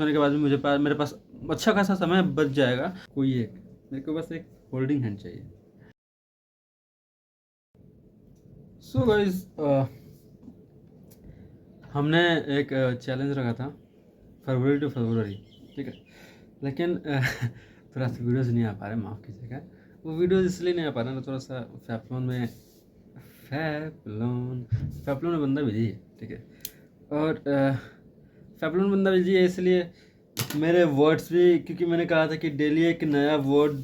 होने के बाद भी मेरे पास अच्छा खासा समय बच जाएगा। कोई एक मेरे को बस एक होल्डिंग हैंड चाहिए। सो गाइस, हमने एक चैलेंज रखा था फरवरी टू फरवरी, ठीक है, लेकिन थोड़ा सा वीडियोज़ नहीं आ पा रहे, माफ़ कीजिएगा। वो वीडियोज़ इसलिए नहीं आ पा रहे ना, थोड़ा सा फैपलोन में बंदा बिजी है, ठीक है। और फैपलोन में बंदा बिजी है इसलिए मेरे वर्ड्स भी, क्योंकि मैंने कहा था कि डेली एक नया वर्ड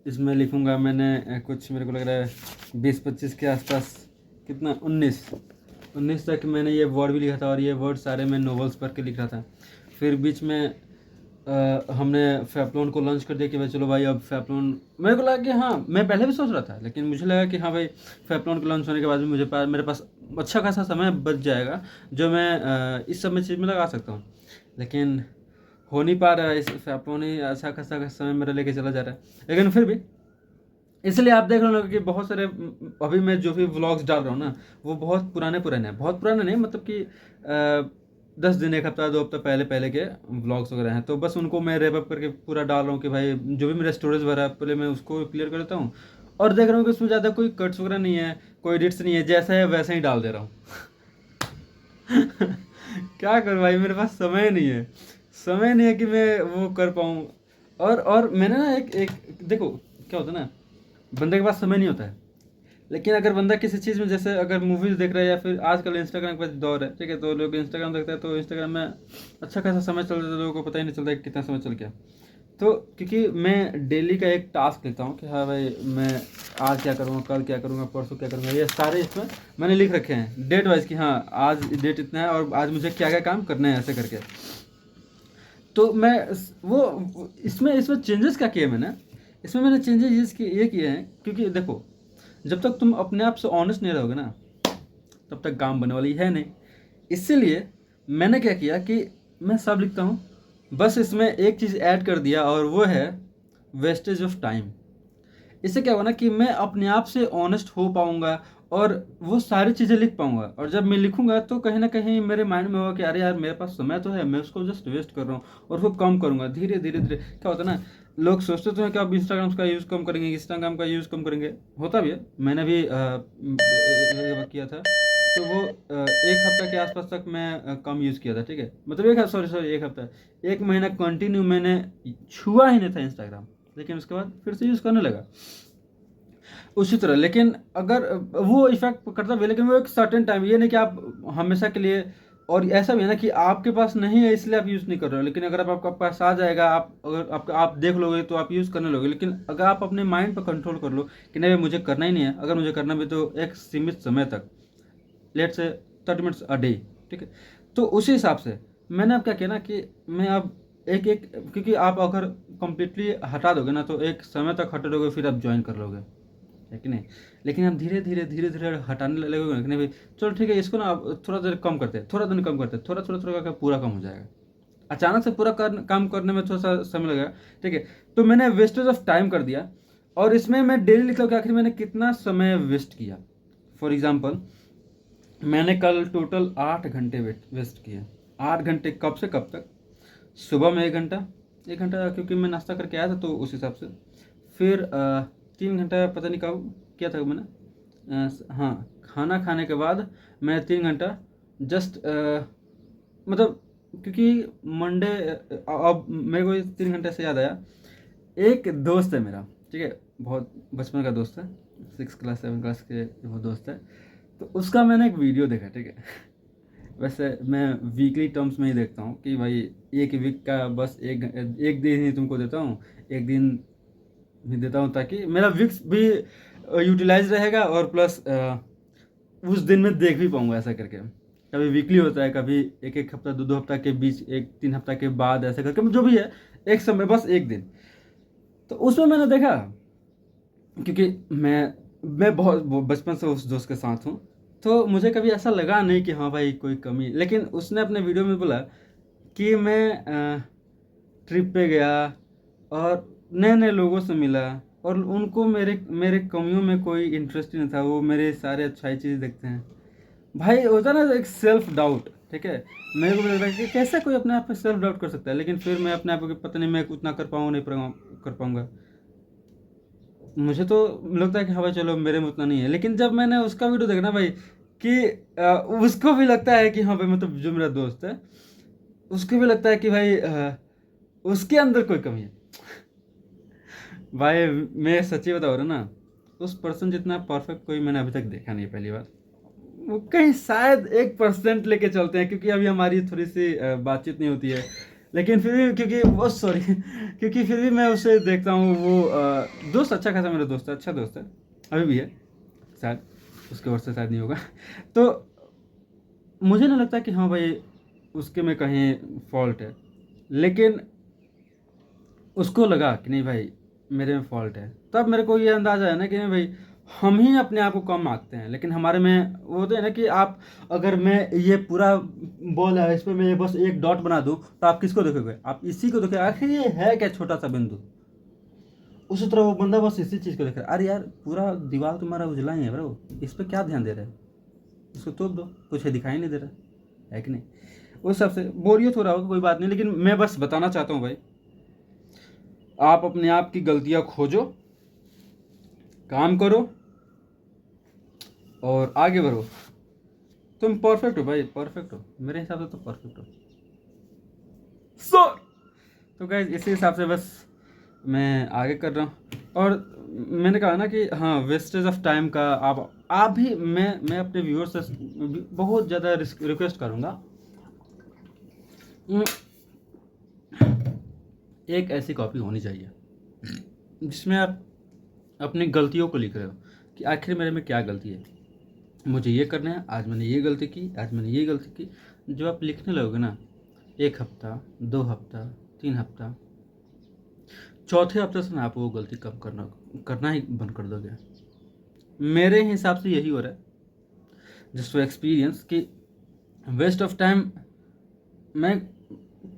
इसमें लिखूंगा। मैंने कुछ, मेरे को लग रहा है 20-25 के आसपास, कितना 19 तक मैंने ये वर्ड भी लिखा था, और ये वर्ड सारे मैं नॉवेल्स पढ़ के लिख रहा था। फिर बीच में हमने फैपलोन को लॉन्च कर दिया कि भाई चलो भाई अब फैपलोन, मेरे को लगा कि हाँ, मैं पहले भी सोच रहा था, लेकिन मुझे लगा कि हाँ भाई फैपलोन के लॉन्च होने के बाद भी मेरे पास अच्छा खासा समय बच जाएगा, जो मैं इस सब में चीज़ में लगा सकता हूँ। लेकिन हो नहीं पा रहा है, इस फैपलोन ही अच्छा खासा समय मेरा लेके चला जा रहा है। लेकिन फिर भी, इसलिए आप देख रहे हो कि बहुत सारे अभी मैं जो भी व्लॉग्स डाल रहा हूँ ना, वो बहुत पुराने हैं, बहुत पुराने नहीं, मतलब कि 10 दिन, एक हफ्ता, 2 हफ्ता पहले के व्लॉग्स वगैरह हैं। तो बस उनको मैं रैप अप करके पूरा डाल रहा हूँ कि भाई जो भी मेरा स्टोरेज भरा है पहले मैं उसको क्लियर कर देता हूँ, और देख रहा हूँ कि उसमें ज़्यादा कोई कट्स वगैरह नहीं है, कोई एडिट्स नहीं है, जैसा है वैसे ही डाल दे रहा हूँ। क्या करूँ भाई, मेरे पास समय नहीं है कि मैं वो कर पाऊँ। और मैंने ना एक देखो क्या होता है ना, बंदे के पास समय नहीं होता है, लेकिन अगर बंदा किसी चीज़ में, जैसे अगर मूवीज़ देख रहा है या फिर आजकल इंस्टाग्राम का दौर है, ठीक है, तो लोग इंस्टाग्राम देखते हैं, तो इंस्टाग्राम में अच्छा खासा समय चल जाता है, लोगों को पता ही नहीं चलता है कितना समय चल गया। तो क्योंकि मैं डेली का एक टास्क लेता हूँ कि हाँ भाई मैं आज क्या करूँगा, कल क्या करूँगा, परसों क्या करूँगा, ये सारे इसमें मैंने लिख रखे हैं डेट वाइज कि हाँ आज डेट इतना है और आज मुझे क्या क्या काम करने हैं, ऐसे करके। तो मैं वो इसमें चेंजेस क्या किए मैंने, इसमें मैंने चेंजेस ये किए हैं, क्योंकि देखो जब तक तुम अपने आप से ऑनेस्ट नहीं रहोगे ना, तब तक काम बनने वाली है नहीं। इसीलिए मैंने क्या किया कि मैं सब लिखता हूँ, बस इसमें एक चीज़ ऐड कर दिया, और वो है वेस्टेज ऑफ टाइम। इससे क्या होगा ना कि मैं अपने आप से ऑनेस्ट हो पाऊंगा, और वो सारी चीज़ें लिख पाऊंगा। और जब मैं लिखूंगा तो कहीं ना कहीं मेरे माइंड में होगा कि अरे यार मेरे पास समय तो है, मैं उसको जस्ट वेस्ट कर रहा हूँ, और वो कम करूंगा धीरे धीरे धीरे। क्या होता है ना, लोग सोचते तो हैं कि आप इंस्टाग्राम का यूज़ कम करेंगे, इंस्टाग्राम का यूज़ कम करेंगे, होता भी है, मैंने भी किया था। तो वो 1 हफ्ता के आसपास तक मैं कम यूज़ किया था, ठीक है, मतलब सॉरी 1 हफ्ता, 1 महीना कंटिन्यू मैंने छुआ ही नहीं था इंस्टाग्राम, लेकिन उसके बाद फिर से यूज़ करने लगा उसी तरह। लेकिन अगर वो इफेक्ट करता भी है, लेकिन वो एक सर्टेन टाइम, ये नहीं कि आप हमेशा के लिए। और ऐसा भी है ना कि आपके पास नहीं है इसलिए आप यूज़ नहीं कर रहे हो, लेकिन अगर आपका पास आ जाएगा, आप देख लोगे तो आप यूज़ करने लोगे। लेकिन अगर आप अपने माइंड पर कंट्रोल कर लो कि नहीं मुझे करना ही नहीं है, अगर मुझे करना भी तो एक सीमित समय तक, लेट से 30 मिनट्स अ डे, ठीक है, तो उसी हिसाब से मैंने अब क्या किया ना कि मैं अब एक एक, क्योंकि आप अगर कंप्लीटली हटा दोगे ना तो एक समय तक हटा दोगे, फिर आप ज्वाइन कर लोगे, है कि नहीं। लेकिन हम धीरे धीरे हटाने लगेगा ना भाई, चलो ठीक है इसको ना अब थोड़ा देर कम करते हैं, थोड़ा दिन कम करते हैं, थोड़ा करके पूरा कम हो जाएगा। अचानक से पूरा काम करने में थोड़ा सा समय लगेगा, ठीक है। तो मैंने वेस्टेज ऑफ टाइम कर दिया, और इसमें मैं डेली लिखता हूँ कि आखिर मैंने कितना समय वेस्ट किया। फॉर एग्जाम्पल, मैंने कल टोटल 8 घंटे वेस्ट किए। 8 घंटे कब से कब तक? सुबह में 1 घंटा, 1 घंटा क्योंकि मैं नाश्ता करके आया था तो उस हिसाब से। फिर 3 घंटा पता नहीं कब किया था मैंने, हाँ, खाना खाने के बाद मैं 3 घंटा जस्ट, मतलब क्योंकि मंडे, अब मेरे को 3 घंटे से याद आया, एक दोस्त है मेरा, ठीक है, बहुत बचपन का दोस्त है, 6 क्लास 7 क्लास के वो दोस्त है। तो उसका मैंने एक वीडियो देखा, ठीक है। वैसे मैं वीकली टर्म्स में ही देखता हूँ कि भाई एक वीक का बस एक दिन ही तुमको देता हूँ, एक दिन भी देता हूँ, ताकि मेरा वीक्स भी यूटिलाइज रहेगा, और प्लस उस दिन में देख भी पाऊंगा, ऐसा करके। कभी वीकली होता है, कभी एक एक हफ्ता, 2-2 हफ्ता के बीच, 1-3 हफ्ता के बाद, ऐसा करके जो भी है, एक समय बस एक दिन। तो उसमें मैंने देखा, क्योंकि मैं बहुत बचपन से उस दोस्त के साथ हूँ, तो मुझे कभी ऐसा लगा नहीं कि हाँ भाई कोई कमी। लेकिन उसने अपने वीडियो में बोला कि मैं ट्रिप पे गया और नए नए लोगों से मिला, और उनको मेरे मेरे कमियों में कोई इंटरेस्ट ही नहीं था, वो मेरे सारे अच्छाई चीज़ देखते हैं। भाई होता ना एक सेल्फ डाउट, ठीक है। मेरे को भी लगता है कि कैसे कोई अपने आप पे सेल्फ डाउट कर सकता है, लेकिन फिर मैं अपने आप को पता नहीं मैं उतना कर पाऊँ नहीं कर पाऊँगा। मुझे तो लगता है कि हाँ भाई चलो मेरे में उतना नहीं है, लेकिन जब मैंने उसका वीडियो देखा ना भाई कि उसको भी लगता है कि हाँ भाई मतलब जो मेरा दोस्त है उसको भी लगता है कि भाई उसके अंदर कोई कमी है। भाई मैं सच्ची बता रहा हूँ ना, उस पर्सन जितना परफेक्ट कोई मैंने अभी तक देखा नहीं है, पहली बार। वो कहीं शायद 1% लेके चलते हैं, क्योंकि अभी हमारी थोड़ी सी बातचीत नहीं होती है, लेकिन फिर भी क्योंकि वो सॉरी क्योंकि फिर भी मैं उसे देखता हूँ, वो दोस्त अच्छा खासा मेरा दोस्त है, अच्छा दोस्त है, अभी भी है, शायद उसके और से शायद नहीं होगा। तो मुझे नहीं लगता कि हाँ भाई उसके में कहीं फॉल्ट है, लेकिन उसको लगा कि नहीं भाई मेरे में फॉल्ट है, तब मेरे को ये अंदाजा है ना कि नहीं भाई हम ही अपने आप को कम आंकते हैं, लेकिन हमारे में वो होते हैं ना कि आप, अगर मैं ये पूरा बॉल है इस पर मैं ये बस एक डॉट बना दूं तो आप किसको देखोगे, आप इसी को देखोगे, आखिर ये है क्या छोटा सा बिंदु। उसी तरह वो बंदा बस इसी चीज़ को देख रहा है, अरे यार पूरा दीवार तुम्हारा उजला ही है ब्रो, इस पर क्या ध्यान दे रहे हैं, इसको तोड़ दो, कुछ है दिखाई नहीं दे रहा है कि नहीं। उस हिसाब से बोरियत हो रहा होगा, कोई बात नहीं, लेकिन मैं बस बताना चाहता हूँ भाई, आप अपने आप की गलतियां खोजो, काम करो और आगे बढ़ो। तुम परफेक्ट हो भाई, परफेक्ट हो, मेरे हिसाब से तो परफेक्ट हो। सो तो गाइस इसी हिसाब से बस मैं आगे कर रहा हूँ। और मैंने कहा ना कि हाँ वेस्टेज ऑफ टाइम का आप भी, मैं अपने व्यूअर्स से बहुत ज़्यादा रिक्वेस्ट करूँगा, एक ऐसी कॉपी होनी चाहिए जिसमें आप अपनी गलतियों को लिख रहे हो कि आखिर मेरे में क्या गलती है, मुझे ये करना है, आज मैंने ये गलती की, आज मैंने ये गलती की। जब आप लिखने लगोगे ना, 1 हफ्ता, 2 हफ्ता, 3 हफ्ता, चौथे हफ्ते से ना आप वो गलती कम करना ही बंद कर दोगे। मेरे हिसाब से यही हो रहा है, जस्ट एक्सपीरियंस कि वेस्ट ऑफ टाइम मैं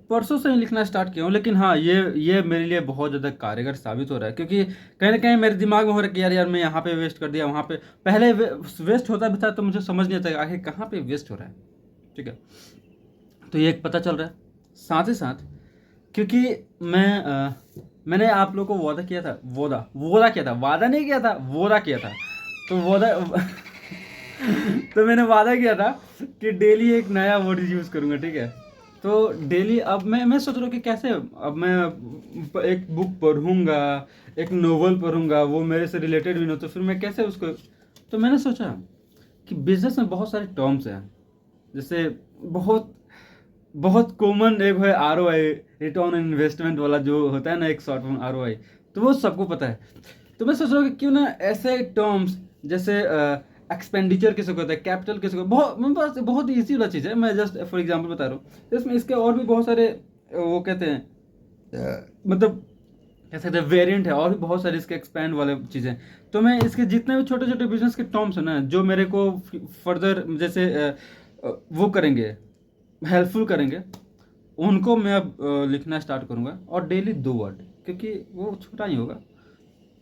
परसों से ही लिखना स्टार्ट किया हूँ, लेकिन हाँ ये मेरे लिए बहुत ज़्यादा कारगर साबित हो रहा है, क्योंकि कहीं ना कहीं मेरे दिमाग में हो रहा है कि यार मैं यहाँ पे वेस्ट कर दिया, वहाँ पे पहले वेस्ट होता भी था तो मुझे समझ नहीं आता आखिर कहाँ पे वेस्ट हो रहा है। ठीक है, तो ये एक पता चल रहा है। साथ ही साथ क्योंकि मैंने आप लोगों को वादा किया था, वादा किया था, वादा नहीं किया था, वादा किया था, तो वादा तो मैंने वादा किया था कि डेली एक नया वर्ड यूज़ करूँगा, ठीक है। तो डेली अब मैं सोच रहा हूँ कि कैसे अब मैं एक बुक पढ़ूंगा, एक नोवेल पढ़ूंगा, वो मेरे से रिलेटेड भी ना, तो फिर मैं कैसे उसको, तो मैंने सोचा कि बिजनेस में बहुत सारे टर्म्स हैं, जैसे बहुत बहुत कॉमन एक है ROI, रिटर्न ऑन इन्वेस्टमेंट वाला जो होता है ना, एक शॉर्ट फॉर्म ROI, तो वो सबको पता है। तो मैं सोच रहा हूँ कि क्यों ना ऐसे टर्म्स जैसे एक्सपेंडिचर किसे कहता है, कैपिटल किसे कहता है, बहुत बहुत ईजी वाला चीज़ है, मैं जस्ट फॉर एग्जांपल बता रहा हूँ। तो इसमें इसके और भी बहुत सारे वो कहते हैं मतलब कह सकते हैं वेरिएंट है, और भी बहुत सारे इसके एक्सपैंड वाले चीज़ें। तो मैं इसके जितने भी छोटे छोटे बिजनेस के टर्म्स हैं ना, जो मेरे को फर्दर जैसे वो करेंगे, हेल्पफुल करेंगे, उनको मैं अब लिखना स्टार्ट करूँगा, और डेली 2 वर्ड, क्योंकि वो छोटा ही होगा,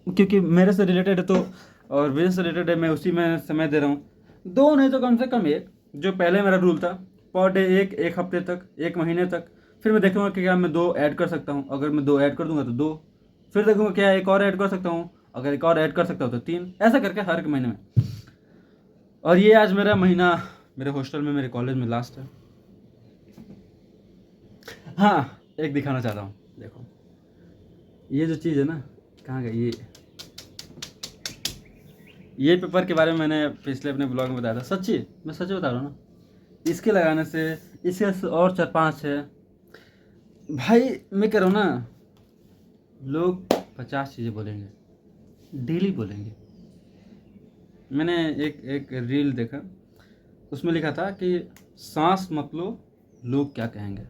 क्योंकि मेरे से रिलेटेड है, तो और बिजनेस से रिलेटेड है, मैं उसी में समय दे रहा हूँ। 2 नहीं तो कम से कम 1, जो पहले मेरा रूल था, पर डे एक हफ्ते तक, 1 महीने तक। फिर मैं देखूंगा कि क्या मैं 2 ऐड कर सकता हूँ, अगर मैं 2 ऐड कर दूंगा तो 2, फिर देखूंगा क्या एक और ऐड कर सकता हूँ, अगर एक और ऐड कर सकता हूँ तो 3, ऐसा करके हर एक महीने में। और ये आज मेरा महीना मेरे हॉस्टल में, मेरे कॉलेज में लास्ट है। हाँ एक दिखाना चाहता हूँ, देखो ये जो चीज़ है ना, कहाँ गई ये पेपर के बारे में मैंने पिछले अपने ब्लॉग में बताया था, सच्ची मैं सच बता रहा हूँ ना, इसके लगाने से, इसके और 4-5 है भाई, मैं कह रहा हूँ ना, लोग 50 चीज़ें बोलेंगे, डेली बोलेंगे। मैंने एक एक रील देखा, उसमें लिखा था कि सांस मत लो, लोग क्या कहेंगे।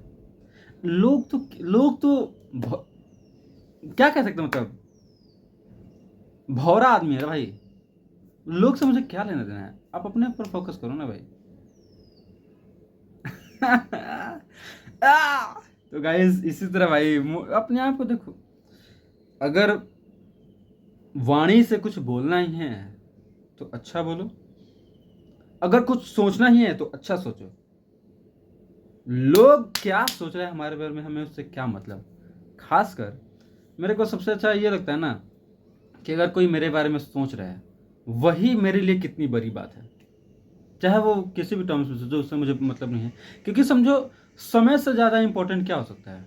लोग तो क्या कह सकते हैं, मतलब भौरा आदमी है भाई, लोग से मुझे क्या लेना देना है, आप अपने ऊपर फोकस करो ना भाई। तो गाइस इसी तरह भाई अपने आप को देखो, अगर वाणी से कुछ बोलना ही है तो अच्छा बोलो, अगर कुछ सोचना ही है तो अच्छा सोचो, लोग क्या सोच रहे हैं हमारे बारे में, हमें उससे क्या मतलब। खासकर मेरे को सबसे अच्छा ये लगता है ना कि अगर कोई मेरे बारे में सोच रहा है, वही मेरे लिए कितनी बड़ी बात है। चाहे वो किसी भी टर्म्स में सोचो, उससे मुझे मतलब नहीं है। क्योंकि समझो, समय से ज़्यादा इंपॉर्टेंट क्या हो सकता है?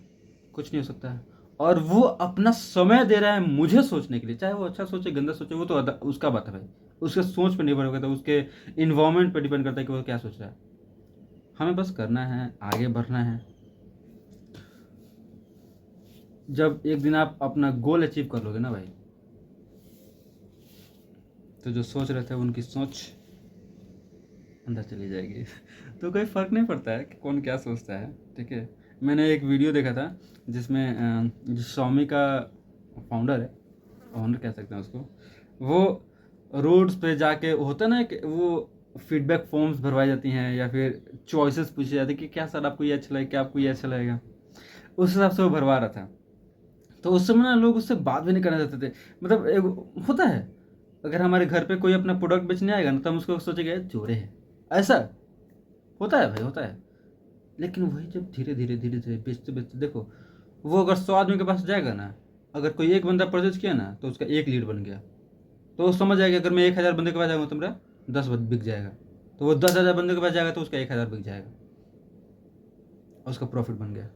कुछ नहीं हो सकता है। और वो अपना समय दे रहा है मुझे सोचने के लिए, चाहे वो अच्छा सोचे गंदा सोचे, वो तो उसका बात है भाई। उसके सोच पर निर्भर करता है, उसके इन्वायरमेंट पर डिपेंड करता है कि वो क्या सोच रहा है। हमें बस करना है, आगे बढ़ना है। जब एक दिन आप अपना गोल अचीव कर लोगे ना भाई, तो जो सोच रहे थे उनकी सोच अंदर चली जाएगी। तो कोई फ़र्क नहीं पड़ता है कि कौन क्या सोचता है, ठीक है। मैंने एक वीडियो देखा था जिसमें जो स्वामी का फाउंडर है, फाउंडर कह सकते हैं उसको, वो रोड्स पे जाके होता ना कि वो फीडबैक फॉर्म्स भरवाई जाती हैं या फिर चॉइसेस पूछी जाती है कि क्या सर आपको ये अच्छा लगेगा, क्या आपको ये अच्छा लगेगा। उस हिसाब से वो भरवा रहा था। तो उस समय ना लोग उससे बात भी नहीं करना चाहते थे। मतलब एक होता है, अगर हमारे घर पे कोई अपना प्रोडक्ट बेचने आएगा ना, तो हम उसको सोचेंगे "ये चोरे हैं", ऐसा होता है भाई, होता है। लेकिन वही जब धीरे धीरे धीरे धीरे बेचते बेचते देखो, वो अगर 100 आदमी के पास जाएगा ना, अगर कोई एक बंदा परचेज किया ना, तो उसका एक लीड बन गया। तो वो समझ जाएगा अगर मैं 1,000 बंदे के पास जाऊँगा तो मेरा 10 बिक जाएगा। तो वो 10,000 बंदे के पास जाएगा तो उसका 1,000 बिक जाएगा, और उसका प्रॉफिट बन गया।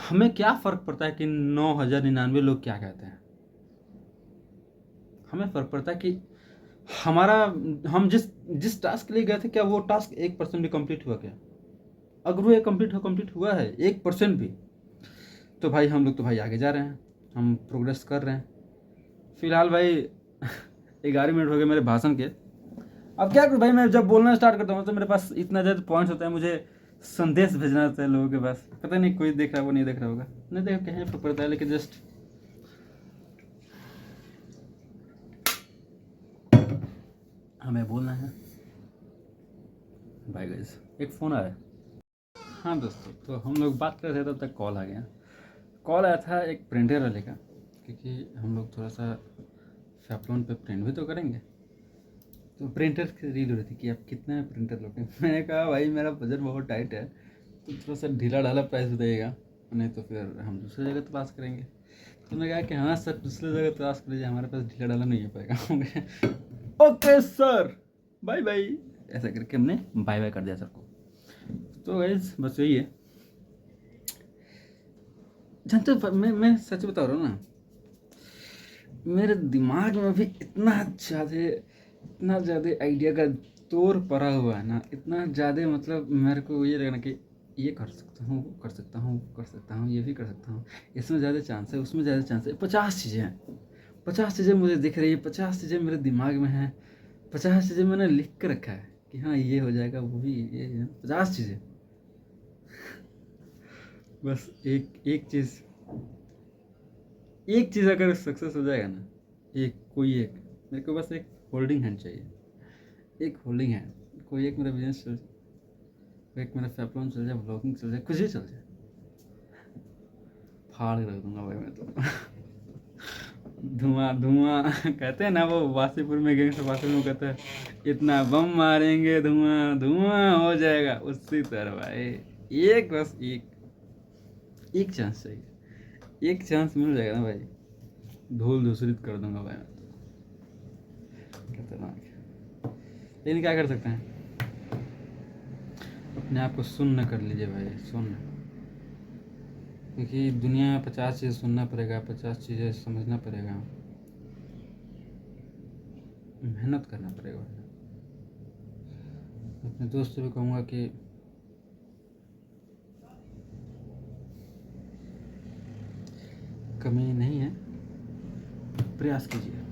हमें क्या फ़र्क पड़ता है कि 9,099 लोग क्या कहते हैं? हमें फ़र्क पड़ता है कि हमारा हम जिस जिस टास्क के लिए गए थे, क्या वो टास्क 1% भी कंप्लीट हुआ क्या? अगर वो कंप्लीट हुआ है 1% भी, तो भाई हम लोग तो भाई आगे जा रहे हैं, हम प्रोग्रेस कर रहे हैं। फिलहाल भाई 11 मिनट हो गए मेरे भाषण के। अब क्या करूँ भाई, मैं जब बोलना स्टार्ट करता हूँ तो मेरे पास इतना ज़्यादा पॉइंट्स होता है, मुझे संदेश भेजना होता है लोगों के पास। पता नहीं कोई देख रहा है वो नहीं देख रहा होगा, नहीं देखो कहीं पर पड़ता है, लेकिन जस्ट हमें बोलना है। बाय गाइस, एक फ़ोन आ रहा है। हाँ दोस्तों, तो हम लोग बात कर रहे थे तब तक कॉल आ गया। कॉल आया था एक प्रिंटर वाले का, क्योंकि हम लोग थोड़ा सा फैपलॉन पे प्रिंट भी तो करेंगे। तो प्रिंटर की रील हो रही थी कि आप कितना प्रिंटर लोगे। मैंने कहा भाई मेरा बजट बहुत टाइट है, तो थोड़ा सा ढीला ढाला प्राइस बताइएगा, नहीं तो फिर हम दूसरी जगह तलाश करेंगे। तो मैंने कहा कि हाँ सर, दूसरी जगह तलाश कर लीजिए, हमारे पास ढीला ढाला नहीं हो पाएगा। ओके सर, बाय बाय, ऐसा करके हमने बाय बाय कर दिया सबको। तो गाइस बस यही है। जानते हो, मैं सच बता रहा हूँ ना, मेरे दिमाग में भी इतना ज़्यादा आइडिया का तोड़ पड़ा हुआ है ना, इतना ज़्यादा, मतलब मेरे को ये लगना कि ये कर सकता हूँ, वो कर सकता हूँ, वो कर सकता हूँ, ये भी कर सकता हूँ, इसमें ज़्यादा चांस है, उसमें ज़्यादा चांस है। 50 चीज़ें हैं, 50 चीज़ें मुझे दिख रही है, 50 चीज़ें मेरे दिमाग में हैं, 50 चीज़ें मैंने लिख कर रखा है कि हाँ ये हो जाएगा, वो भी, ये 50 चीज़ें। बस एक चीज़ अगर सक्सेस हो जाएगा ना, एक मेरे को बस एक होल्डिंग हैंड चाहिए, एक होल्डिंग हैंड। कोई एक मेरा बिजनेस चल जाए, एक मेरा फैपलॉन चल जाए, ब्लॉगिंग चल जाए, कुछ ही चल जाए, फाड़ के रख दूंगा भाई मैं तो। धुआं धुआं। कहते हैं ना वो वासीपुर में, गैंगस्टर वासीपुर में कहते हैं, इतना बम मारेंगे धुआं धुआं हो जाएगा, उसी तरह भाई। एक बस एक चांस चाहिए, एक चांस मिल जाएगा ना भाई, धूल धूसरित कर दूंगा भाई मैं तो। खतरनाक है। लेकिन क्या कर सकते हैं, अपने आप को सुन्न कर लीजिए भाई, सुन्न। क्योंकि दुनिया में 50 चीज़ें सुनना पड़ेगा, 50 चीज़ें समझना पड़ेगा, मेहनत करना पड़ेगा। अपने दोस्त से भी कहूँगा कि कमी नहीं है, प्रयास कीजिए।